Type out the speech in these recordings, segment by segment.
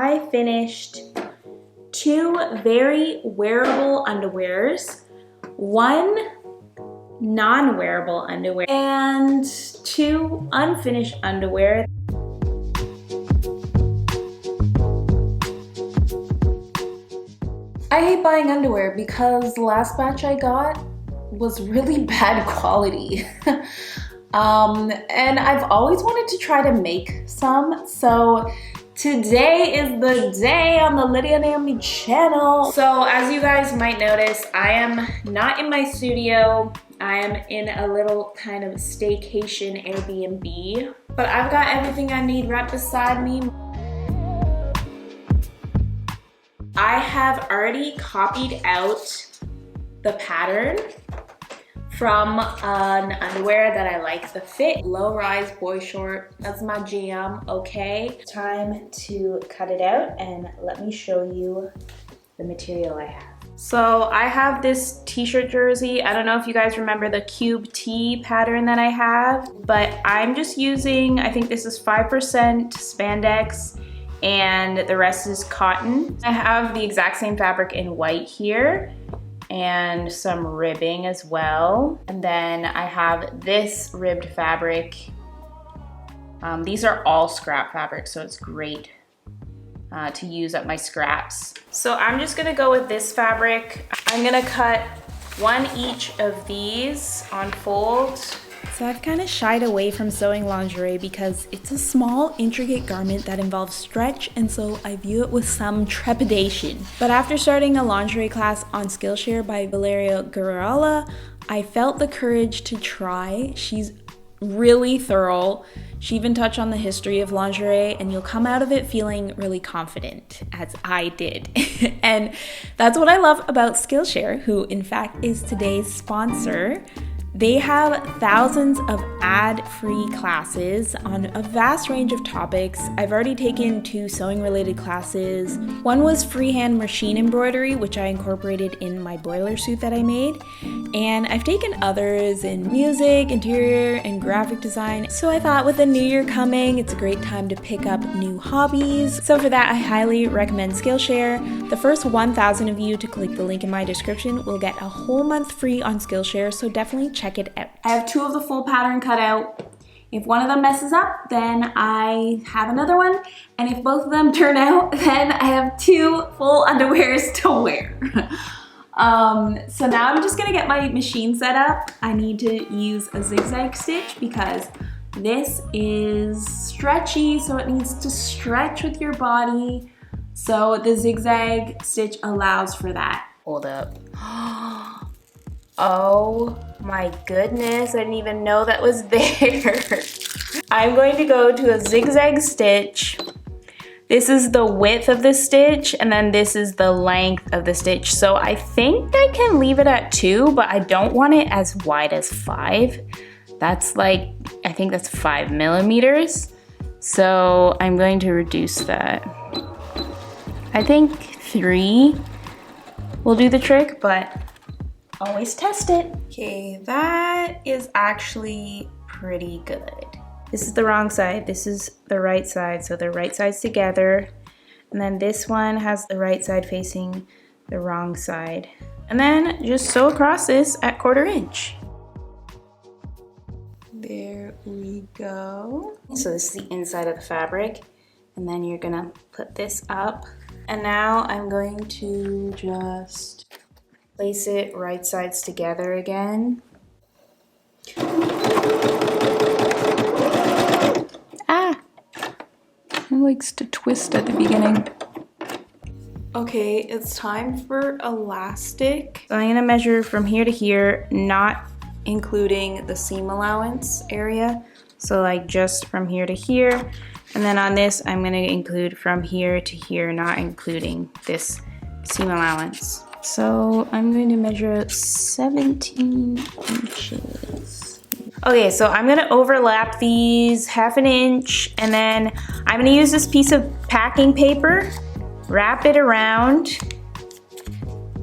I finished 2 very wearable underwears, 1 non-wearable underwear, and 2 unfinished underwear. I hate buying underwear because the last batch I got was really bad quality. And I've always wanted to try to make some, so today is the day on the Lydia and Naomi channel. So as you guys might notice, I am not in my studio. I am in a little kind of staycation Airbnb, but I've got everything I need right beside me. I have already copied out the pattern from an underwear that I like the fit. Low rise boy short, that's my jam, okay? Time to cut it out and let me show you the material I have. So I have this t-shirt jersey. I don't know if you guys remember the cube tee pattern that I have, but I'm just using, I think this is 5% spandex and the rest is cotton. I have the exact same fabric in white here and some ribbing as well. And then I have this ribbed fabric. These are all scrap fabric, so it's great to use up my scraps. So I'm just gonna go with this fabric. I'm gonna cut 1 each of these on fold. So I've kind of shied away from sewing lingerie because it's a small, intricate garment that involves stretch, and so I view it with some trepidation. But after starting a lingerie class on Skillshare by Valeria Guerralla, I felt the courage to try. She's really thorough. She even touched on the history of lingerie, and you'll come out of it feeling really confident, as I did. And that's what I love about Skillshare, who in fact is today's sponsor. They have thousands of ad-free classes on a vast range of topics. I've already taken 2 sewing-related classes. One was freehand machine embroidery, which I incorporated in my boiler suit that I made. And I've taken others in music, interior, and graphic design. So I thought with the new year coming, it's a great time to pick up new hobbies. So for that, I highly recommend Skillshare. The first 1,000 of you to click the link in my description will get a whole month free on Skillshare, so definitely check it out. I have 2 of the full pattern cut out. If one of them messes up, then I have another one. And if both of them turn out, then I have 2 full underwears to wear. So now I'm just gonna get my machine set up. I need to use a zigzag stitch because this is stretchy, so it needs to stretch with your body. So the zigzag stitch allows for that. Hold up. Oh my goodness, I didn't even know that was there. I'm going to go to a zigzag stitch. This is the width of the stitch, and then this is the length of the stitch. So I think I can leave it at 2, but I don't want it as wide as 5. That's like, I think that's 5 millimeters. So I'm going to reduce that. I think 3 will do the trick, but always test it. Okay, that is actually pretty good. This is the wrong side, this is the right side, so the right side's together. And then this one has the right side facing the wrong side. And then just sew across this at 1/4 inch. There we go. So this is the inside of the fabric. And then you're gonna put this up. And now I'm going to just place it right sides together again. Ah! It likes to twist at the beginning. Okay, it's time for elastic. So I'm gonna measure from here to here, not including the seam allowance area. So like just from here to here. And then on this, I'm gonna include from here to here, not including this seam allowance. So I'm going to measure 17 inches. Okay, so I'm gonna overlap these 1/2 inch, and then I'm gonna use this piece of packing paper, wrap it around,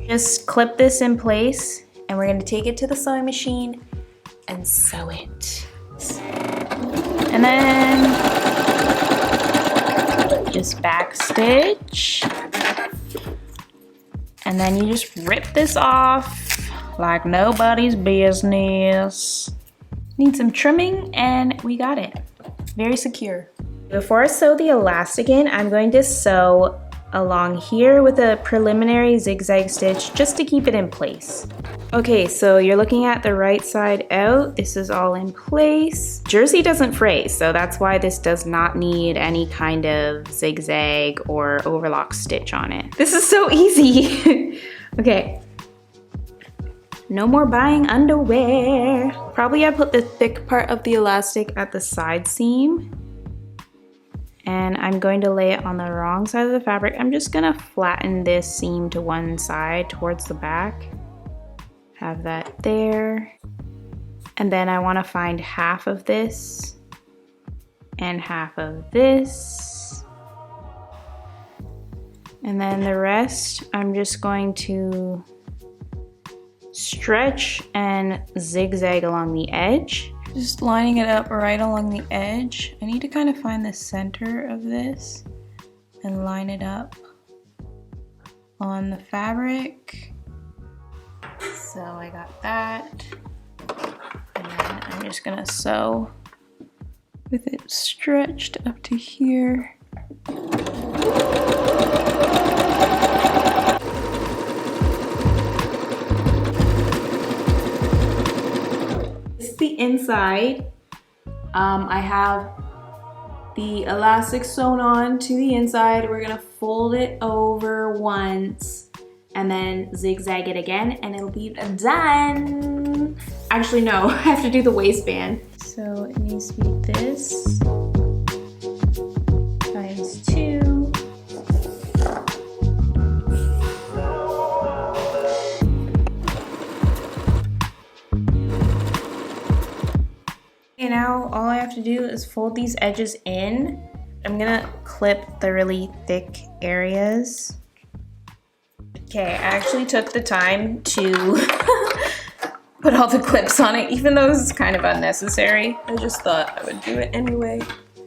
just clip this in place, and we're gonna take it to the sewing machine and sew it. And then just back stitch. And then you just rip this off like nobody's business. Need some trimming and we got it. Very secure. Before I sew the elastic in, I'm going to sew along here with a preliminary zigzag stitch just to keep it in place. Okay, so you're looking at the right side out. This is all in place. Jersey doesn't fray, so that's why this does not need any kind of zigzag or overlock stitch on it. This is so easy. Okay. No more buying underwear. Probably I put the thick part of the elastic at the side seam. And I'm going to lay it on the wrong side of the fabric. I'm just gonna flatten this seam to one side towards the back. Have that there. And then I wanna find half of this and half of this. And then the rest, I'm just going to stretch and zigzag along the edge. Just lining it up right along the edge. I need to kind of find the center of this and line it up on the fabric. So I got that. And then I'm just gonna sew with it stretched up to here. The inside, I have the elastic sewn on to the inside. We're gonna fold it over once and then zigzag it again and it'll be done. Actually no, I have to do the waistband. So it needs to be this times 2. Okay, now all I have to do is fold these edges in. I'm gonna clip the really thick areas. Okay, I actually took the time to put all the clips on it, even though this is kind of unnecessary. I just thought I would do it anyway.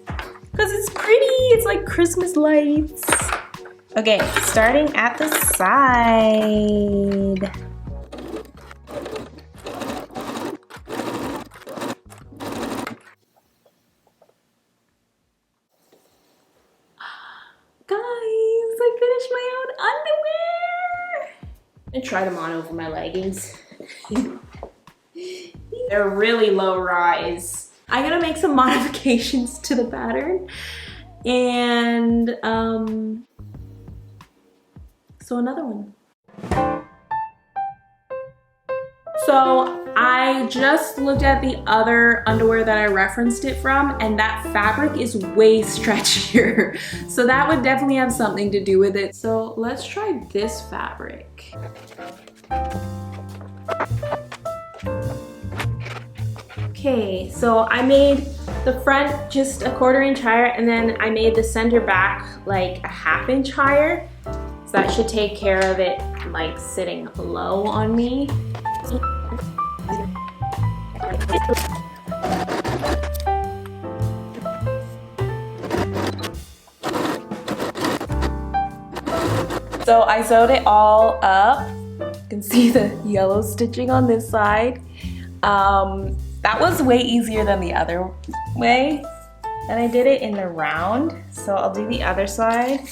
Because it's pretty, it's like Christmas lights. Okay, starting at the side. I tried them on over my leggings. They're really low rise. I'm gonna make some modifications to the pattern and sew another one. So I just looked at the other underwear that I referenced it from, and that fabric is way stretchier. So that would definitely have something to do with it. So let's try this fabric. Okay, so I made the front just a 1/4 inch higher, and then I made the center back like a 1/2 inch higher. So that should take care of it like sitting low on me. So I sewed it all up. You can see the yellow stitching on this side. That was way easier than the other way. And I did it in the round. So I'll do the other side.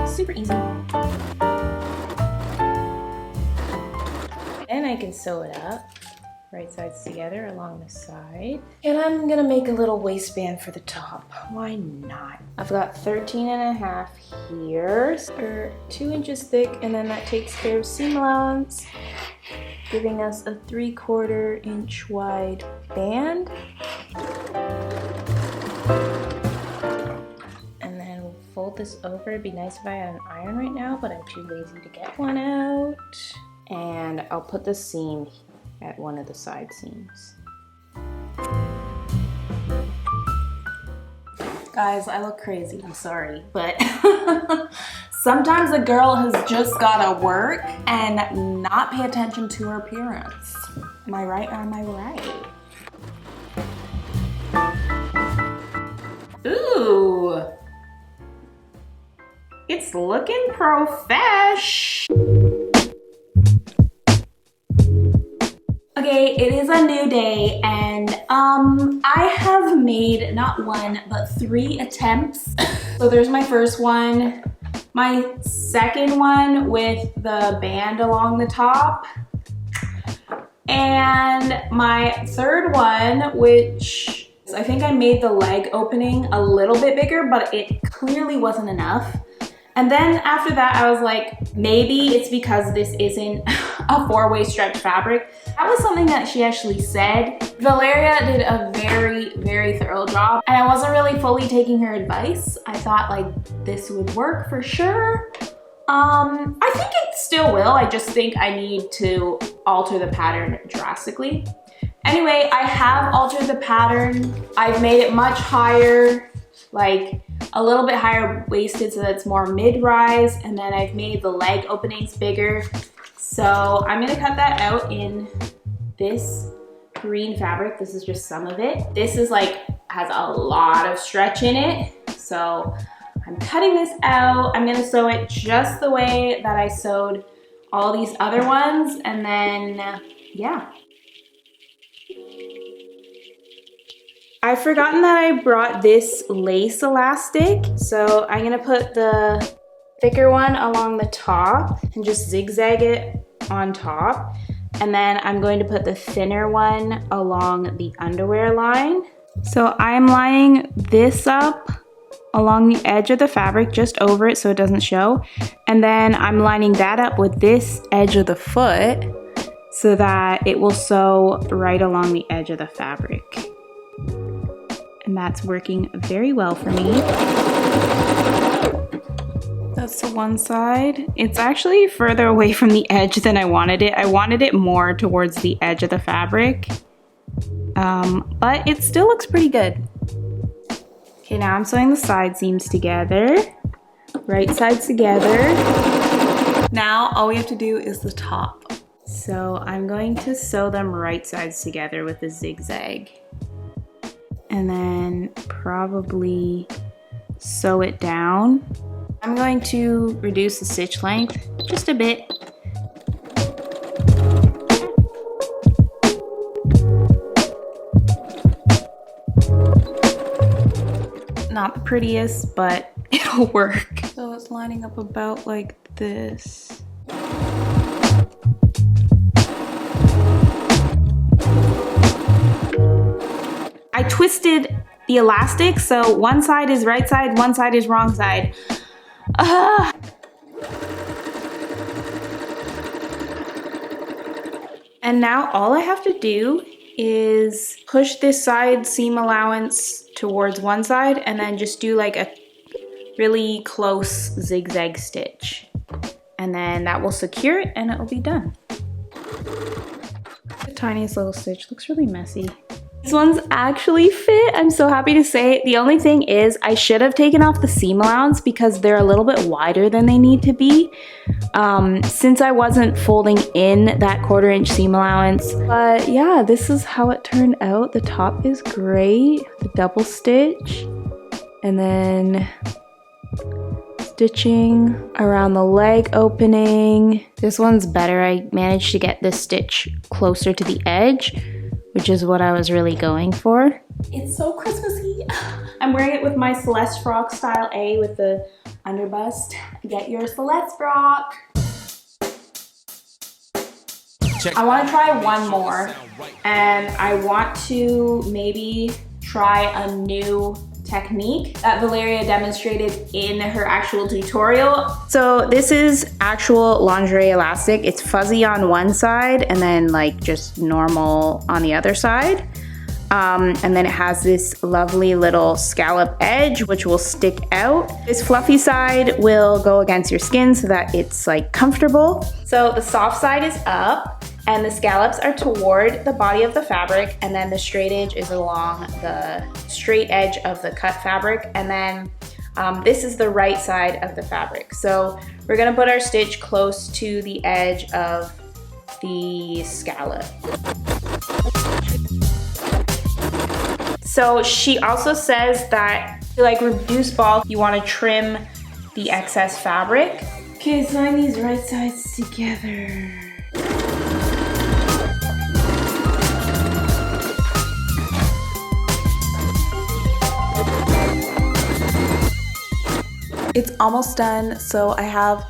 Super easy. And I can sew it up, right sides together along the side. And I'm gonna make a little waistband for the top. Why not? I've got 13.5 here. They're 2 inches thick, and then that takes care of seam allowance, giving us a 3/4 inch wide band. Fold this over. It'd be nice if I had an iron right now, but I'm too lazy to get one out. And I'll put the seam at one of the side seams. Guys, I look crazy, I'm sorry, but sometimes a girl has just gotta work and not pay attention to her appearance. Am I right or am I right? Ooh. It's looking profesh. Okay, it is a new day and I have made not one but 3 attempts. So there's my first one, my second one with the band along the top, and my third one, which I think I made the leg opening a little bit bigger, but it clearly wasn't enough. And then after that, I was like, maybe it's because this isn't a 4-way stretch fabric. That was something that she actually said. Valeria did a very, very thorough job, and I wasn't really fully taking her advice. I thought like this would work for sure. I think it still will. I just think I need to alter the pattern drastically. Anyway, I have altered the pattern. I've made it much higher, like a little bit higher waisted so that it's more mid-rise, and then I've made the leg openings bigger. So I'm gonna cut that out in this green fabric. This is just some of it. This is like, has a lot of stretch in it. So I'm cutting this out. I'm gonna sew it just the way that I sewed all these other ones, and then, yeah. I've forgotten that I brought this lace elastic, so I'm gonna put the thicker one along the top and just zigzag it on top. And then I'm going to put the thinner one along the underwear line. So I'm lining this up along the edge of the fabric, just over it so it doesn't show. And then I'm lining that up with this edge of the foot so that it will sew right along the edge of the fabric. And that's working very well for me. That's the one side. It's actually further away from the edge than I wanted it. I wanted it more towards the edge of the fabric, but it still looks pretty good. Okay, now I'm sewing the side seams together, right sides together. Now all we have to do is the top. So I'm going to sew them right sides together with a zigzag. And then probably sew it down. I'm going to reduce the stitch length just a bit. Not the prettiest, but it'll work. So it's lining up about like this. I twisted the elastic, so one side is right side, one side is wrong side. And now all I have to do is push this side seam allowance towards one side and then just do like a really close zigzag stitch. And then that will secure it and it will be done. The tiniest little stitch looks really messy. These ones actually fit, I'm so happy to say. The only thing is I should have taken off the seam allowance because they're a little bit wider than they need to be. Since I wasn't folding in that 1/4 inch seam allowance. But yeah, this is how it turned out. The top is great, the double stitch. And then stitching around the leg opening. This one's better. I managed to get this stitch closer to the edge, which is what I was really going for. It's so Christmassy. I'm wearing it with my Celeste frock style A with the underbust. Get your Celeste frock. I want to try one more, and I want to maybe try a new technique that Valeria demonstrated in her actual tutorial. So this is actual lingerie elastic. It's fuzzy on one side and then like just normal on the other side. And then it has this lovely little scallop edge which will stick out. This fluffy side will go against your skin so that it's like comfortable. So the soft side is up And the scallops are toward the body of the fabric, and then the straight edge is along the straight edge of the cut fabric, and then this is the right side of the fabric. So we're gonna put our stitch close to the edge of the scallop. So she also says that to like reduce bulk, you wanna trim the excess fabric. Okay, sewing these right sides together. It's almost done, so I have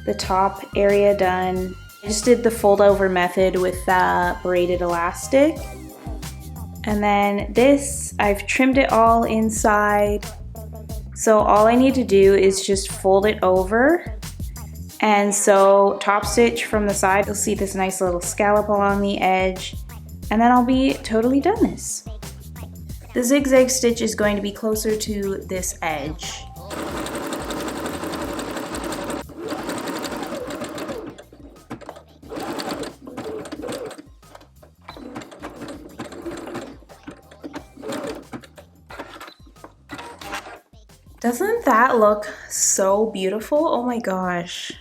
the top area done. I just did the fold over method with braided elastic. And then this, I've trimmed it all inside. So all I need to do is just fold it over. And so top stitch from the side, you'll see this nice little scallop along the edge. And then I'll be totally done this. The zigzag stitch is going to be closer to this edge. Doesn't that look so beautiful? Oh my gosh.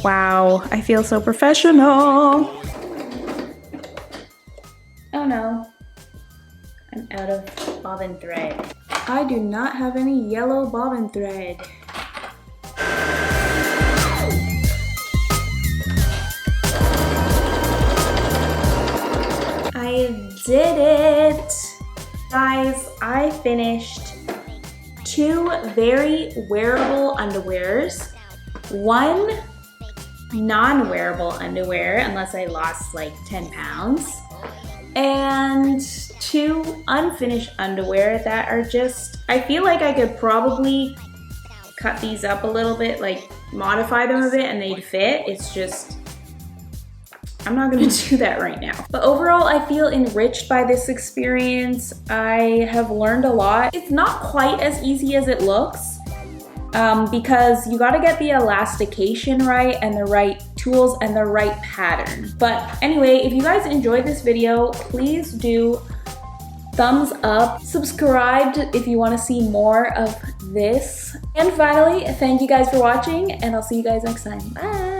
Wow, I feel so professional. Oh no, I'm out of bobbin thread. I do not have any yellow bobbin thread. I did it! Guys, I finished 2 very wearable underwears, 1 non-wearable underwear unless I lost like 10 pounds, and 2 unfinished underwear that are just, I feel like I could probably cut these up a little bit, like modify them a bit and they'd fit. It's just, I'm not gonna do that right now. But overall, I feel enriched by this experience. I have learned a lot. It's not quite as easy as it looks because you gotta get the elastication right and the right tools and the right pattern. But anyway, if you guys enjoyed this video, please do thumbs up, subscribe if you wanna see more of this. And finally, thank you guys for watching and I'll see you guys next time. Bye.